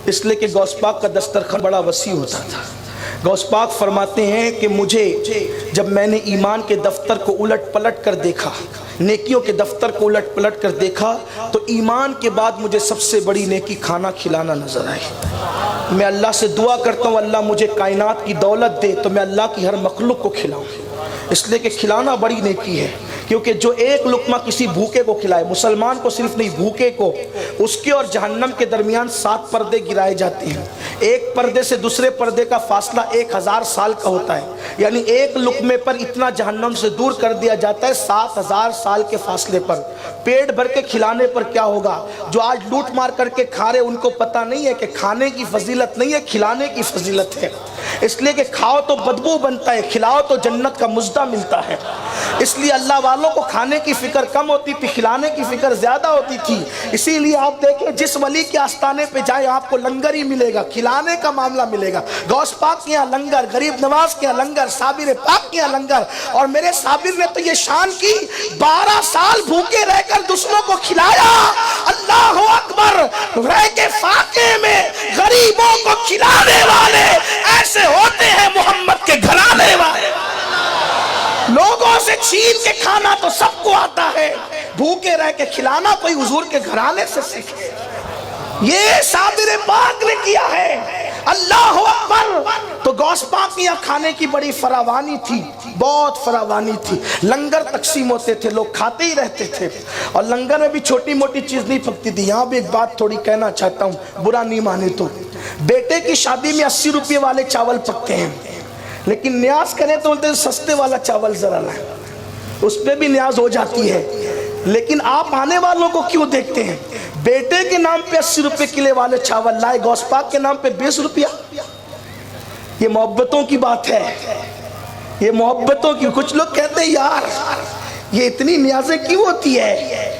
اس لیے کہ غوث پاک کا دسترخوان بڑا وسیع ہوتا تھا۔ غوث پاک فرماتے ہیں کہ مجھے جب میں نے ایمان کے دفتر کو الٹ پلٹ کر دیکھا، نیکیوں کے دفتر کو الٹ پلٹ کر دیکھا، تو ایمان کے بعد مجھے سب سے بڑی نیکی کھانا کھلانا نظر آئی۔ میں اللہ سے دعا کرتا ہوں اللہ مجھے کائنات کی دولت دے تو میں اللہ کی ہر مخلوق کو کھلاؤں، اس لیے کہ کھلانا بڑی نیکی ہے، کیونکہ جو ایک لقمہ کسی بھوکے کو کھلائے، مسلمان کو صرف نہیں بھوکے کو، اس کے اور جہنم کے درمیان 7 پردے گرائے جاتے ہیں، ایک پردے سے دوسرے پردے کا فاصلہ 1000 سال کا ہوتا ہے، یعنی ایک لقمے پر اتنا جہنم سے دور کر دیا جاتا ہے 7000 سال کے فاصلے پر۔ پیٹ بھر کے کھلانے پر کیا ہوگا؟ جو آج لوٹ مار کر کے کھا رہے ان کو پتہ نہیں ہے کہ کھانے کی فضیلت نہیں ہے، کھلانے کی فضیلت ہے، اس لیے کہ کھاؤ تو بدبو بنتا ہے، کھلاؤ تو جنت کا مزدہ ملتا ہے۔ اس لیے اللہ والوں کو کھانے کی فکر کم ہوتی تھی، کھلانے کی فکر زیادہ ہوتی تھی۔ اسی لیے آپ دیکھیں جس ولی کے آستانے پہ جائیں آپ کو لنگر ہی ملے گا، کھلانے کا معاملہ ملے گا۔ غوث پاک کے یہاں لنگر، غریب نواز کے یہاں لنگر، صابر پاک کے یہاں لنگر، اور میرے صابر نے تو یہ شان کی 12 سال بھوکے رہ کر دشمنوں کو کھلایا۔ اللہ اکبر! رہ کے فاقے میں غریبوں کو کھلانے والے ایسے ہوتے ہیں محمد کے گھرانے والے۔ لوگوں سے چھین کے کھانا تو سب کو آتا ہے، بھوکے رہ کے کھلانا کوئی حضور کے گھرانے سے سیکھے۔ یہ صابر پاک نے کیا ہے۔ اللہ اکبر! تو غوث پاک یہاں کھانے کی بڑی فراوانی تھی، بہت فراوانی تھی، لنگر تقسیم ہوتے تھے، لوگ کھاتے ہی رہتے تھے، اور لنگر میں بھی چھوٹی موٹی چیز نہیں پکتی تھی۔ یہاں بھی ایک بات تھوڑی کہنا چاہتا ہوں، برا نہیں مانے تو، بیٹے کی شادی میں 80 روپے والے چاول پکتے ہیں، لیکن نیاز کریں تو بولتے ہیں سستے والا چاول ذرا لائیں، اس پہ بھی نیاز ہو جاتی ہے، لیکن آپ آنے والوں کو کیوں دیکھتے ہیں؟ بیٹے کے نام پہ 80 روپے کلے والے چاول لائے، غوث پاک کے نام پہ 20 روپیہ۔ یہ محبتوں کی بات ہے، یہ محبتوں کی۔ کچھ لوگ کہتے ہیں یار یہ اتنی نیازیں کیوں ہوتی ہے؟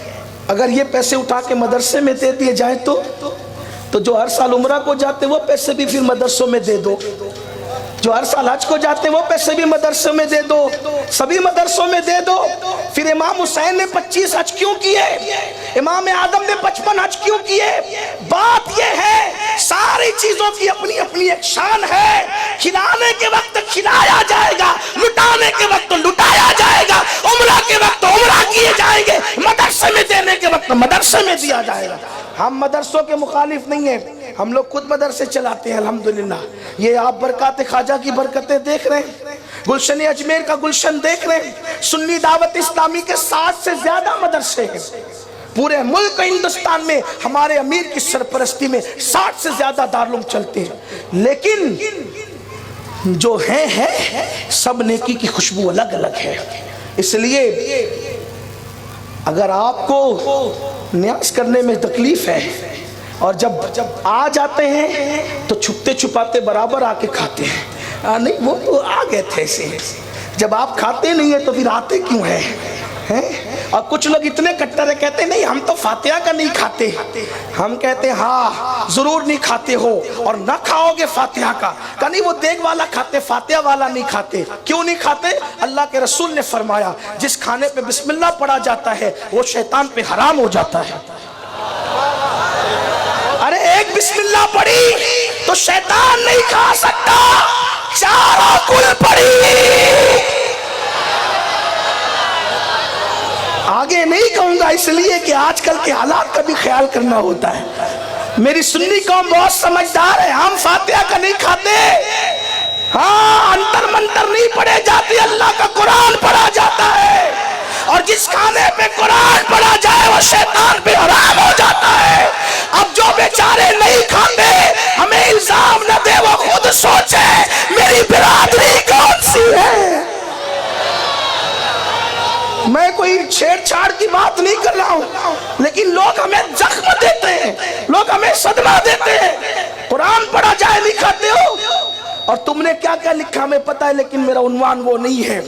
اگر یہ پیسے اٹھا کے مدرسے میں دے دیے جائیں تو جو ہر سال عمرہ کو جاتے وہ پیسے بھی پھر مدرسوں میں دے دو، جو ہر سال حج کو جاتے وہ پیسے بھی مدرسوں میں دے دو، سبھی مدرسوں میں دے دو۔ پھر امام حسین نے 25 حج کیوں کیے؟ امام آدم نے 55 حج کیوں کیے؟ بات یہ ہے ساری چیزوں کی اپنی اپنی ایک شان ہے۔ کھلانے کے وقت کھلایا جائے گا، لٹانے کے وقت لٹایا جائے گا، عمرہ کے وقت عمرہ کیے جائیں گے، مدرسے میں دینے کے وقت مدرسے میں دیا جائے گا۔ ہم مدرسوں کے مخالف نہیں ہیں، ہم لوگ خود مدرسے چلاتے ہیں الحمدللہ۔ یہ آپ برکات خواجہ کی برکتیں دیکھ رہے ہیں، گلشن اجمیر کا گلشن دیکھ رہے ہیں، سنی دعوت اسلامی کے 60 سے زیادہ مدرسے ہیں پورے ملک ہندوستان میں، ہمارے امیر کی سرپرستی میں 60 سے زیادہ دارالعلوم چلتے ہیں، لیکن جو ہیں سب نیکی کی خوشبو الگ الگ ہے۔ اس لیے اگر آپ کو نیاز کرنے میں تکلیف ہے اور جب آ جاتے ہیں تو چھپتے چھپاتے برابر آ کے کھاتے ہیں، نہیں وہ تو آ گئے تھے ایسے، جب آپ کھاتے نہیں ہیں تو پھر آتے کیوں ہیں؟ اور کچھ لوگ اتنے کٹر کہتے ہیں نہیں ہم تو فاتحہ کا نہیں کھاتے، ہم کہتے ہیں ہاں ضرور نہیں کھاتے ہو اور نہ کھاؤ گے فاتحہ کا، کہ نہیں وہ دیگ والا کھاتے فاتحہ والا نہیں کھاتے۔ کیوں نہیں کھاتے؟ اللہ کے رسول نے فرمایا جس کھانے پہ بسم اللہ پڑھا جاتا ہے وہ شیطان پہ حرام ہو جاتا ہے۔ ارے ایک بسم اللہ پڑھی تو شیطان نہیں کھا سکتا، چاروں کل پڑھی۔ آگے نہیں کہوں گا اس لیے کہ آج کل کے حالات کا بھی خیال کرنا ہوتا ہے۔ میری سنی قوم بہت سمجھدار ہے، ہم فاتحہ کا نہیں کھاتے، ہاں انتر منتر نہیں پڑھے جاتے، اللہ کا قرآن پڑھا جاتا ہے، اور جس کھانے پہ قرآن پڑھا جائے وہ شیطان پہ حرام ہو جاتا ہے۔ اب جو بیچارے نہیں کھاتے ہمیں الزام نہ دے، وہ خود سوچے میری برادری کون سی ہے۔ میں کوئی چھیڑ چھاڑ کی بات نہیں کر رہا ہوں، لیکن لوگ ہمیں زخم دیتے ہیں، لوگ ہمیں صدمہ دیتے ہیں، قرآن پڑھا جائے نہیں کھاتے ہو، اور تم نے کیا کیا لکھا ہمیں پتہ ہے لیکن میرا عنوان وہ نہیں ہے۔